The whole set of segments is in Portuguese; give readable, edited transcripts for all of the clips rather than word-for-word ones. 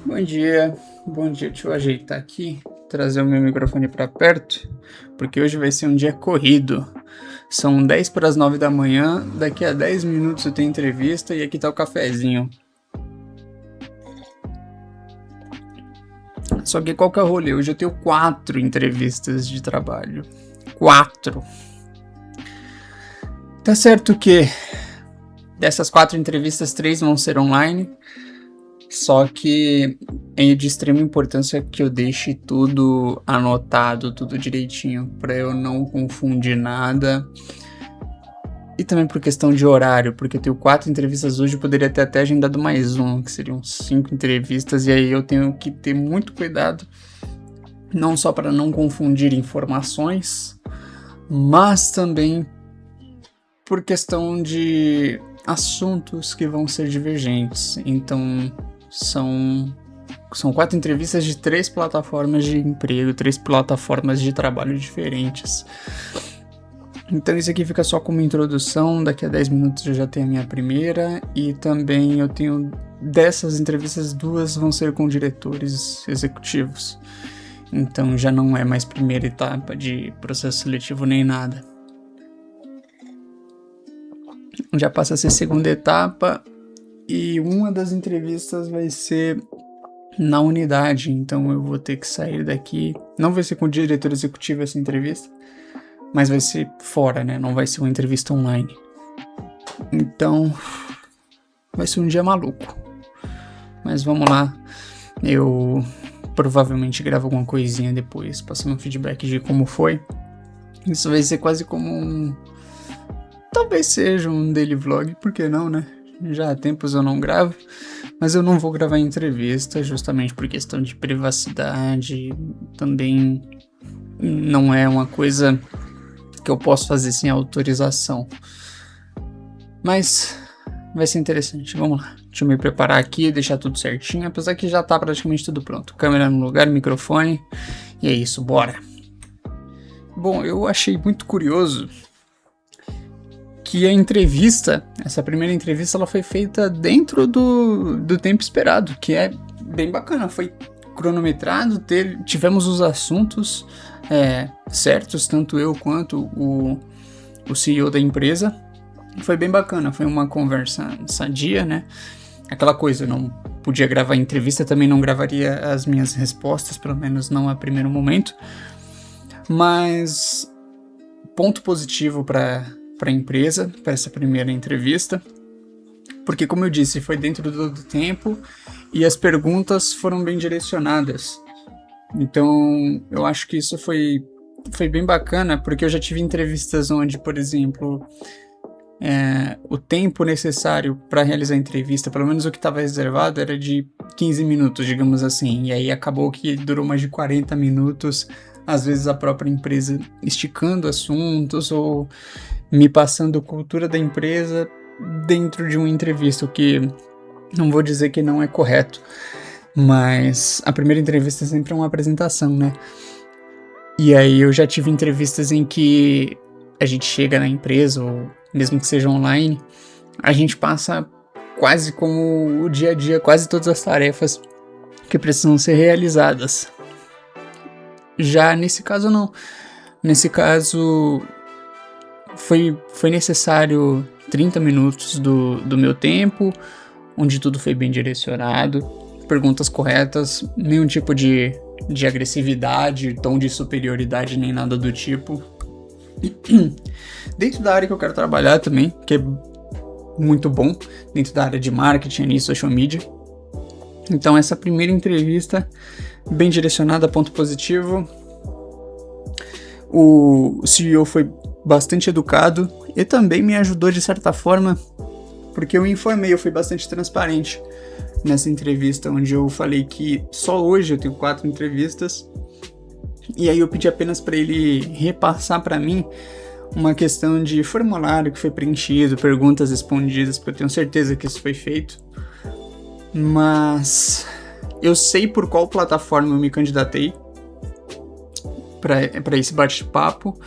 Bom dia, deixa eu ajeitar aqui, trazer o meu microfone para perto, porque hoje vai ser um dia corrido. São 10 para as 9 da manhã, daqui a 10 minutos eu tenho entrevista e aqui tá o cafezinho. Só que qual que é o rolê? Hoje eu tenho 4 entrevistas de trabalho. 4. Tá certo que dessas 4 entrevistas, 3 vão ser online. Só que é de extrema importância que eu deixe tudo anotado, tudo direitinho, para eu não confundir nada. E também por questão de horário, porque eu tenho 4 entrevistas hoje, eu poderia ter até agendado mais um, que seriam 5 entrevistas, e aí eu tenho que ter muito cuidado, não só para não confundir informações, mas também por questão de assuntos que vão ser divergentes. Então, são 4 entrevistas de 3 plataformas de emprego, 3 plataformas de trabalho diferentes. Então isso aqui fica só como introdução, daqui a 10 minutos eu já tenho a minha primeira, e também eu tenho, dessas entrevistas, 2 vão ser com diretores executivos. Então já não é mais primeira etapa de processo seletivo nem nada. Já passa a ser segunda etapa, e uma das entrevistas vai ser na unidade, então eu vou ter que sair daqui. Não vai ser com o diretor executivo essa entrevista, mas vai ser fora, né? Não vai ser uma entrevista online. Então, vai ser um dia maluco. Mas vamos lá. Eu provavelmente gravo alguma coisinha depois, passando um feedback de como foi. Isso vai ser quase como um... Talvez seja um daily vlog, por que não, né? Já há tempos eu não gravo, mas eu não vou gravar entrevista justamente por questão de privacidade. Também não é uma coisa que eu posso fazer sem autorização. Mas vai ser interessante, vamos lá. Deixa eu me preparar aqui, deixar tudo certinho, apesar que já tá praticamente tudo pronto. Câmera no lugar, microfone, e é isso, bora. Bom, eu achei muito curioso que a entrevista, essa primeira entrevista, ela foi feita dentro do tempo esperado, que é bem bacana, foi cronometrado, tivemos os assuntos certos, tanto eu quanto o CEO da empresa. Foi bem bacana, foi uma conversa sadia, né? Aquela coisa, eu não podia gravar entrevista, também não gravaria as minhas respostas, pelo menos não a primeiro momento. Mas ponto positivo para a empresa, para essa primeira entrevista, porque, como eu disse, foi dentro do tempo e as perguntas foram bem direcionadas. Então, eu acho que isso foi bem bacana, porque eu já tive entrevistas onde, por exemplo, o tempo necessário para realizar a entrevista, pelo menos o que estava reservado, era de 15 minutos, digamos assim, e aí acabou que durou mais de 40 minutos, às vezes a própria empresa esticando assuntos ou me passando cultura da empresa dentro de uma entrevista, o que não vou dizer que não é correto, mas a primeira entrevista é sempre uma apresentação, né? E aí eu já tive entrevistas em que a gente chega na empresa, ou mesmo que seja online, a gente passa quase como o dia a dia, quase todas as tarefas que precisam ser realizadas. Já nesse caso não. Nesse caso foi necessário 30 minutos do meu tempo, onde tudo foi bem direcionado, perguntas corretas, nenhum tipo de agressividade, tom de superioridade, nem nada do tipo. Dentro da área que eu quero trabalhar também, que é muito bom, dentro da área de marketing e social media. Então essa primeira entrevista, bem direcionada, ponto positivo. O CEO foi bastante educado e também me ajudou de certa forma, porque eu informei, eu fui bastante transparente nessa entrevista, onde eu falei que só hoje eu tenho 4 entrevistas, e aí eu pedi apenas para ele repassar para mim uma questão de formulário que foi preenchido, perguntas respondidas, porque eu tenho certeza que isso foi feito, mas eu sei por qual plataforma eu me candidatei para esse bate-papo,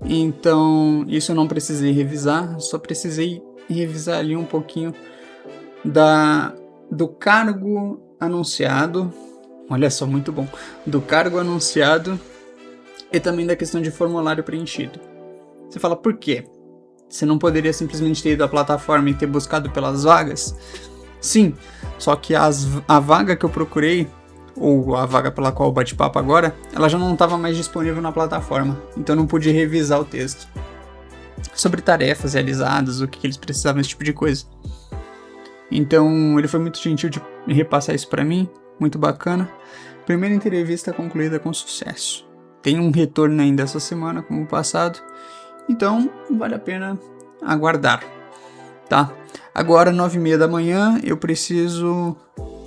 então isso eu não precisei revisar, só precisei revisar ali um pouquinho do cargo, anunciado, olha só, muito bom, do cargo anunciado e também da questão de formulário preenchido. Você fala, por quê? Você não poderia simplesmente ter ido à plataforma e ter buscado pelas vagas? Sim, só que a vaga que eu procurei, ou a vaga pela qual eu bate papo agora, ela já não estava mais disponível na plataforma, então eu não pude revisar o texto sobre tarefas realizadas, o que eles precisavam, esse tipo de coisa. Então ele foi muito gentil de repassar isso para mim, muito bacana. Primeira entrevista concluída com sucesso. Tem um retorno ainda essa semana, como o passado, então vale a pena aguardar, tá? Agora, 9h30 da manhã, eu preciso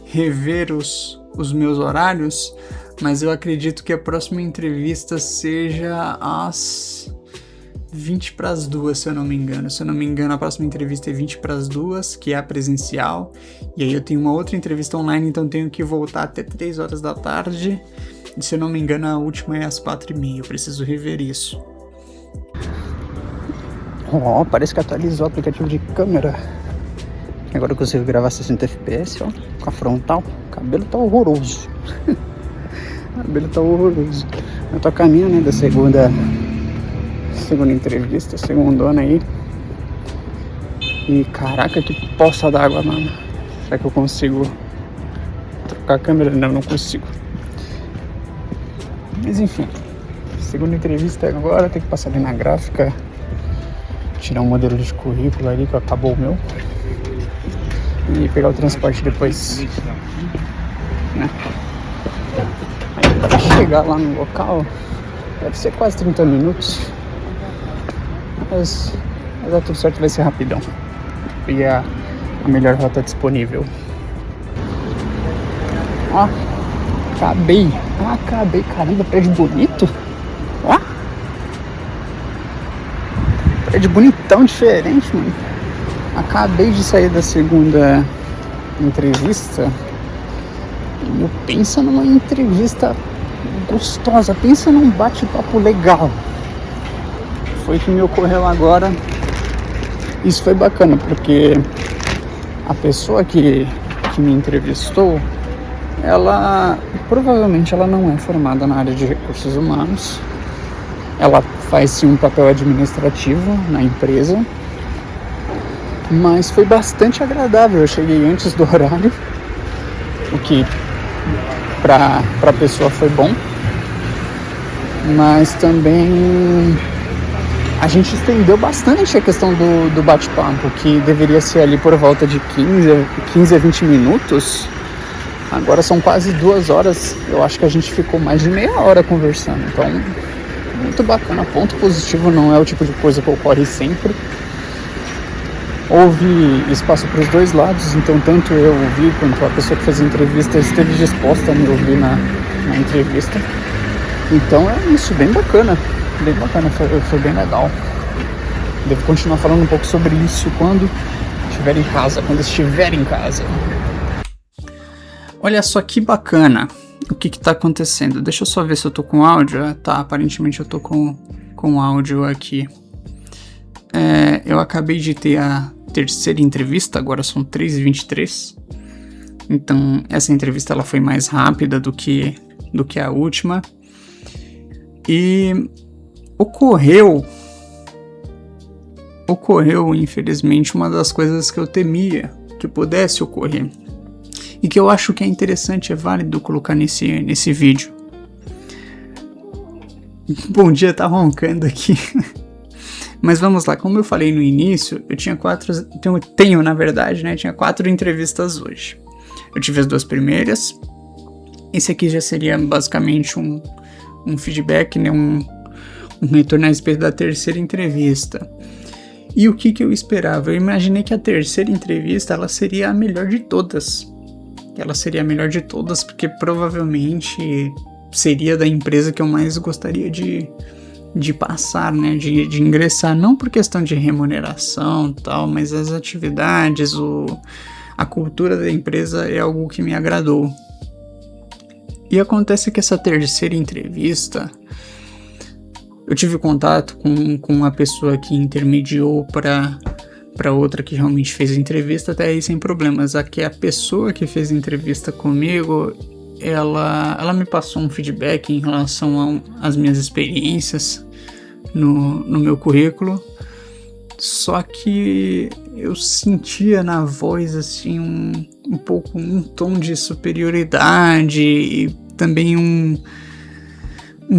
rever os meus horários, mas eu acredito que a próxima entrevista seja às 1:20, se eu não me engano. Se eu não me engano, a próxima entrevista é 1:20, que é a presencial. E aí eu tenho uma outra entrevista online, então tenho que voltar até 3 horas da tarde. E se eu não me engano, a última é às 4:30. Eu preciso rever isso. Parece que atualizou o aplicativo de câmera. Agora eu consigo gravar 60 FPS, ó, com a frontal. O cabelo tá horroroso. Eu tô a caminho, né, da segunda entrevista, segundona aí. E caraca, que poça d'água, mano. Será que eu consigo trocar a câmera? Não consigo. Mas enfim, segunda entrevista agora, tem que passar ali na gráfica, tirar um modelo de currículo ali que acabou o meu. E pegar o transporte depois, né? Aí pra chegar lá no local, deve ser quase 30 minutos. Mas vai dar tudo certo, vai ser rapidão. E a melhor rota disponível. Ó, acabei. Caramba, prédio bonito. Ó, prédio bonitão, diferente, mano. Acabei de sair da segunda entrevista. E pensa numa entrevista gostosa, pensa num bate-papo legal. Foi o que me ocorreu agora. Isso foi bacana, porque a pessoa que me entrevistou, ela provavelmente ela não é formada na área de recursos humanos. Ela faz sim um papel administrativo na empresa, mas foi bastante agradável. Eu cheguei antes do horário, o que para a pessoa foi bom, mas também a gente estendeu bastante a questão do bate-papo, que deveria ser ali por volta de 15 a 20 minutos. Agora são quase 2 horas. Eu acho que a gente ficou mais de meia hora conversando. Então, muito bacana. Ponto positivo, não é o tipo de coisa que ocorre sempre. Houve espaço para os dois lados, então tanto eu ouvi quanto a pessoa que fez a entrevista esteve disposta a me ouvir na entrevista. Então é isso, bem bacana, foi bem legal. Devo continuar falando um pouco sobre isso quando estiver em casa. Olha só que bacana o que tá acontecendo. Deixa eu só ver se eu tô com áudio. Tá, aparentemente eu tô com áudio aqui. Eu acabei de ter a terceira entrevista, agora são 3h23. Então essa entrevista ela foi mais rápida do que a última. E ocorreu, infelizmente, uma das coisas que eu temia que pudesse ocorrer. E que eu acho que é interessante, é válido colocar nesse vídeo. Bom dia, tá roncando aqui. Mas vamos lá, como eu falei no início, eu tinha tinha 4 entrevistas hoje. Eu tive as 2 primeiras. Esse aqui já seria basicamente um feedback, né? Um retorno a respeito da terceira entrevista. E o que eu esperava? Eu imaginei que a terceira entrevista ela seria a melhor de todas. Porque provavelmente seria da empresa que eu mais gostaria de passar, né? De ingressar, não por questão de remuneração e tal, mas as atividades, a cultura da empresa é algo que me agradou. E acontece que essa terceira entrevista, eu tive contato com uma pessoa que intermediou para para outra que realmente fez a entrevista, até aí sem problemas. Aqui a pessoa que fez a entrevista comigo, ela me passou um feedback em relação às minhas experiências no meu currículo, só que eu sentia na voz assim um pouco um tom de superioridade e também um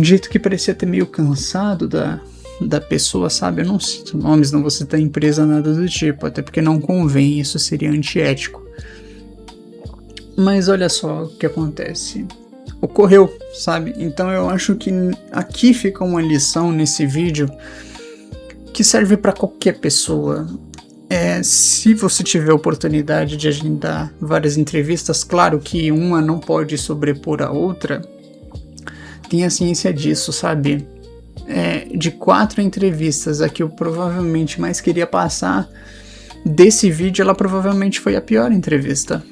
jeito que parecia ter meio cansado da pessoa, sabe? Eu não cito nomes, não vou citar empresa, nada do tipo, até porque não convém, isso seria antiético. Mas olha só o que acontece. Ocorreu, sabe? Então eu acho que aqui fica uma lição nesse vídeo que serve para qualquer pessoa. Se você tiver oportunidade de agendar várias entrevistas, claro que uma não pode sobrepor a outra, tenha ciência disso, sabe? De 4 entrevistas a que eu provavelmente mais queria passar, desse vídeo ela provavelmente foi a pior entrevista,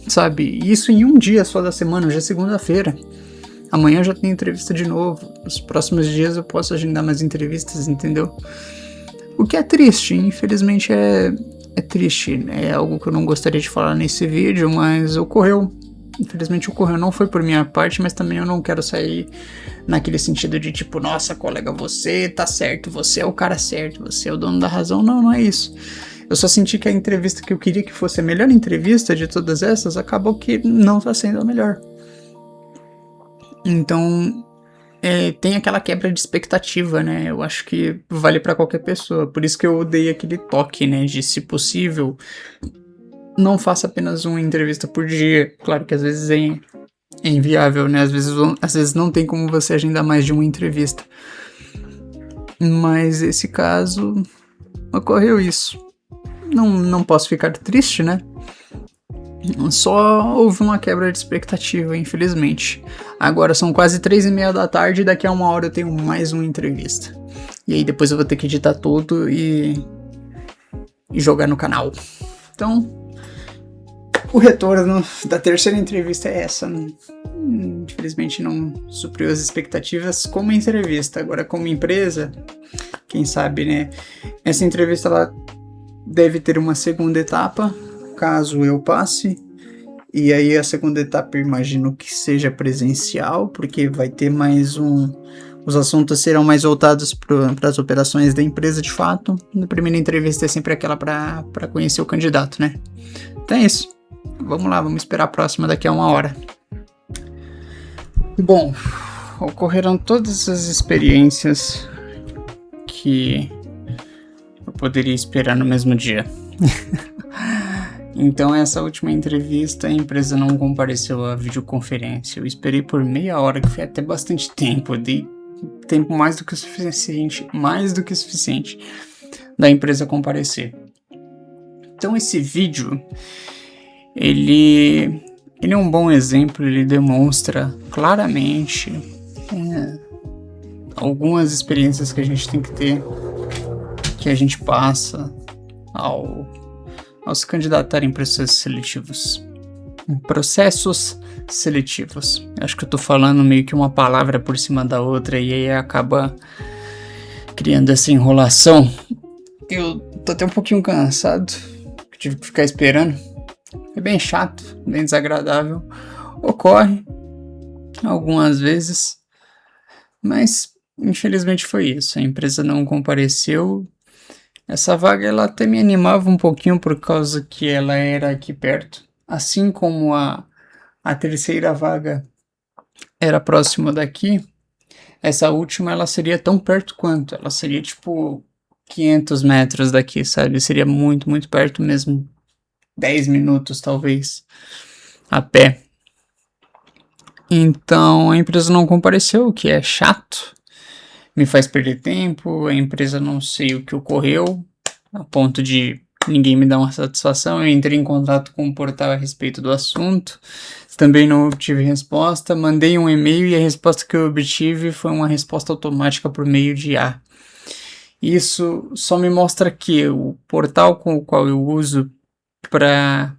sabe? Isso em um dia só da semana, hoje é segunda-feira. Amanhã eu já tenho entrevista de novo. Nos próximos dias eu posso agendar mais entrevistas, entendeu? O que é triste, infelizmente é triste. É algo que eu não gostaria de falar nesse vídeo, mas ocorreu. Infelizmente ocorreu, não foi por minha parte, mas também eu não quero sair naquele sentido de tipo, nossa colega, você tá certo, você é o cara certo, você é o dono da razão. Não é isso. Eu só senti que a entrevista que eu queria que fosse a melhor entrevista de todas essas, acabou que não tá sendo a melhor. Então, tem aquela quebra de expectativa, né? Eu acho que vale pra qualquer pessoa. Por isso que eu dei aquele toque, né? De, se possível, não faça apenas uma entrevista por dia. Claro que às vezes é inviável, né? Às vezes não tem como você agendar mais de uma entrevista. Mas esse caso, ocorreu isso. Não posso ficar triste, né? Só houve uma quebra de expectativa, infelizmente. Agora são quase 3:30 da tarde e daqui a 1 hora eu tenho mais uma entrevista. E aí depois eu vou ter que editar tudo e jogar no canal. Então, o retorno da terceira entrevista é essa. Infelizmente não supriu as expectativas como entrevista. Agora como empresa, quem sabe, né? Essa entrevista ela deve ter uma segunda etapa, caso eu passe. E aí a segunda etapa eu imagino que seja presencial, porque vai ter mais os assuntos serão mais voltados para as operações da empresa de fato. Na primeira entrevista é sempre aquela para conhecer o candidato, né? Então é isso. Vamos lá, vamos esperar a próxima daqui a 1 hora. Bom, ocorreram todas as experiências que eu poderia esperar no mesmo dia. Então, essa última entrevista, a empresa não compareceu à videoconferência. Eu esperei por meia hora, que foi até bastante tempo. Eu dei tempo mais do que o suficiente da empresa comparecer. Então, esse vídeo, ele é um bom exemplo. Ele demonstra claramente algumas experiências que a gente tem que ter, que a gente passa ao se candidatar em processos seletivos. Acho que eu tô falando meio que uma palavra por cima da outra e aí acaba criando essa enrolação. Eu tô até um pouquinho cansado, tive que ficar esperando. É bem chato, bem desagradável. Ocorre algumas vezes, mas infelizmente foi isso. A empresa não compareceu. Essa vaga ela até me animava um pouquinho por causa que ela era aqui perto. Assim como a terceira vaga era próxima daqui, essa última ela seria tão perto quanto. Ela seria tipo 500 metros daqui, sabe? Seria muito, muito perto mesmo. 10 minutos talvez a pé. Então a empresa não compareceu, o que é chato. Me faz perder tempo, a empresa não sei o que ocorreu, a ponto de ninguém me dar uma satisfação. Eu entrei em contato com o portal a respeito do assunto, também não obtive resposta, mandei um e-mail e a resposta que eu obtive foi uma resposta automática por meio de IA. Isso só me mostra que o portal com o qual eu uso para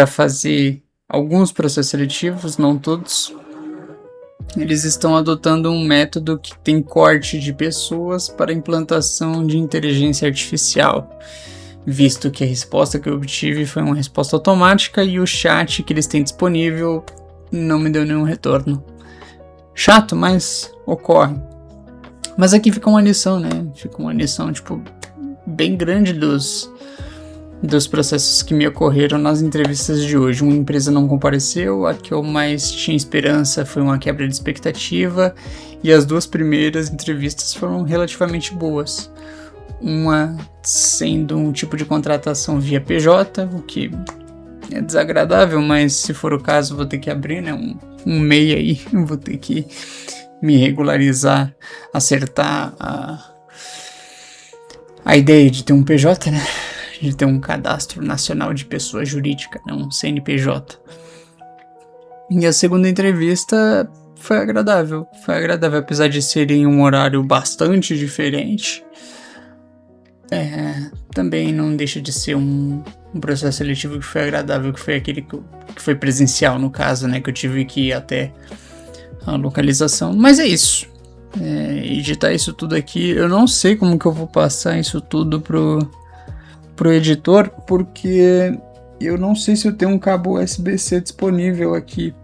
fazer alguns processos seletivos, não todos, eles estão adotando um método que tem corte de pessoas para implantação de inteligência artificial, visto que a resposta que eu obtive foi uma resposta automática e o chat que eles têm disponível não me deu nenhum retorno. Chato, mas ocorre. Mas aqui fica uma lição, né? Fica uma lição, tipo, bem grande dos processos que me ocorreram nas entrevistas de hoje. Uma empresa não compareceu, a que eu mais tinha esperança foi uma quebra de expectativa, e as 2 primeiras entrevistas foram relativamente boas. Uma sendo um tipo de contratação via PJ, o que é desagradável, mas se for o caso vou ter que abrir, né, um MEI aí, vou ter que me regularizar, acertar a ideia de ter um PJ, né, de ter um cadastro nacional de pessoa jurídica, né, um CNPJ. E a segunda entrevista foi agradável, apesar de ser em um horário bastante diferente. Também não deixa de ser um processo seletivo que foi agradável, que foi aquele que foi presencial, no caso, né, que eu tive que ir até a localização. Mas é isso. Editar isso tudo aqui, eu não sei como que eu vou passar isso tudo pro editor, porque eu não sei se eu tenho um cabo USB-C disponível aqui,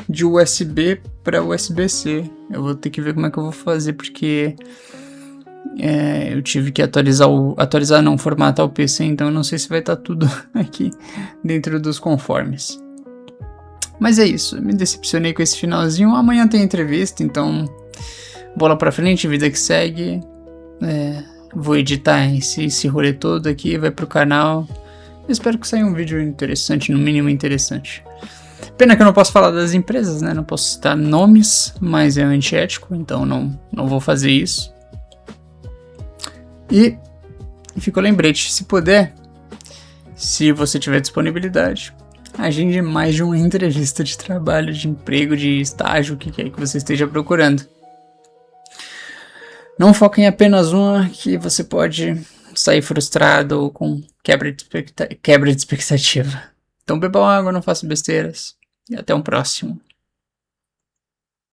de USB para USB-C. Eu vou ter que ver como é que eu vou fazer, porque eu tive que formatar o PC, então eu não sei se vai estar tudo aqui dentro dos conformes. Mas é isso, eu me decepcionei com esse finalzinho. Amanhã tem entrevista, então bola pra frente, vida que segue. Vou editar esse rolê todo aqui, vai pro canal. Espero que saia um vídeo interessante, no mínimo interessante. Pena que eu não posso falar das empresas, né? Não posso citar nomes, mas é antiético, então não vou fazer isso. E fica o lembrete, se puder, se você tiver disponibilidade, agende mais de uma entrevista de trabalho, de emprego, de estágio, o que quer que você esteja procurando. Não foque em apenas uma, que você pode sair frustrado ou com quebra de expectativa. Então bebam água, não façam besteiras e até um próximo.